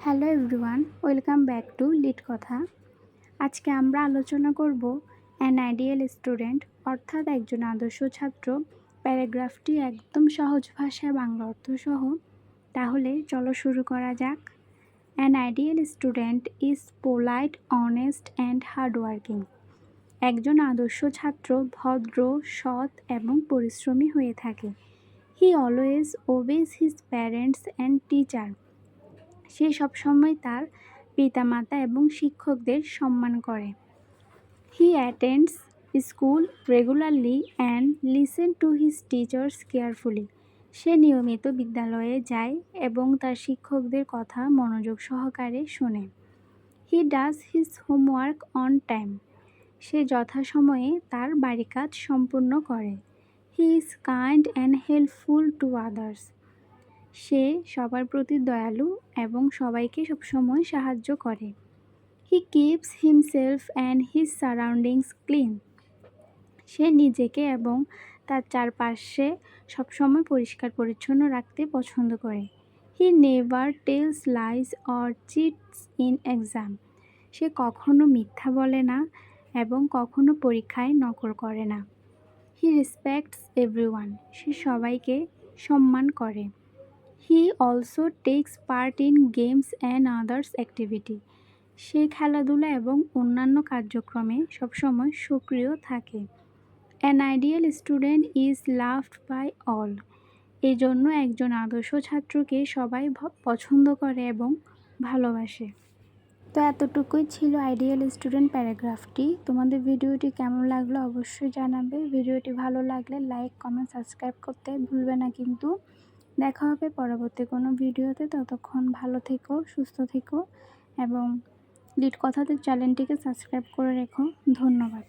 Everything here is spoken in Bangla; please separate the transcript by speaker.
Speaker 1: Hello everyone, welcome back to lit কথা। আজকে আমরা আলোচনা করব অ্যান আইডিয়াল স্টুডেন্ট অর্থাৎ একজন আদর্শ ছাত্র। প্যারাগ্রাফটি একদম সহজ ভাষায় বাংলা অর্থ সহ। তাহলে চলো শুরু করা যাক। An ideal student is polite, honest and hardworking. একজন আদর্শ ছাত্র ভদ্র, সৎ এবং পরিশ্রমী হয়ে থাকে। He always obeys his parents and teacher. সে সবসময় তার পিতামাতা এবং শিক্ষকদের সম্মান করে। He attends school regularly and listen to his teachers carefully. সে নিয়মিত বিদ্যালয়ে যায় এবং তার শিক্ষকদের কথা মনোযোগ সহকারে শোনে। He does his homework on time. সে যথাসময়ে তার বাড়ি কাজ সম্পূর্ণ করে। He is kind and helpful to others. সে সবার প্রতি দয়ালু এবং সবাইকে সবসময় সাহায্য করে। He keeps himself and his surroundings clean. সে নিজেকে এবং তার চারপাশে সবসময় পরিষ্কার পরিচ্ছন্ন রাখতে পছন্দ করে। He never tells lies or cheats in exam. সে কখনো মিথ্যা বলে না এবং কখনো পরীক্ষায় নকল করে না। হি রেসপেক্টস এভরিওয়ান। সে সবাইকে সম্মান করে। He also takes part in games and others activity. সে খেলাধুলা এবং অন্যান্য কার্যক্রমে সবসময় সক্রিয় থাকে। An ideal student is loved by all. এই জন্য একজন আদর্শ ছাত্রকে সবাই পছন্দ করে এবং ভালোবাসে। তো এতটুকুই ছিল আইডিয়াল স্টুডেন্ট প্যারাগ্রাফটি। তোমাদের ভিডিওটি কেমন লাগলো অবশ্যই জানাবে। ভিডিওটি ভালো লাগলে লাইক, কমেন্ট, সাবস্ক্রাইব করতে ভুলবে না কিন্তু। দেখা হবে পরবর্তী কোনো ভিডিওতে। ততক্ষণ ভালো থেকো, সুস্থ থেকো এবং লিট কথাতে চ্যানেলটিকে সাবস্ক্রাইব করে রেখো। ধন্যবাদ।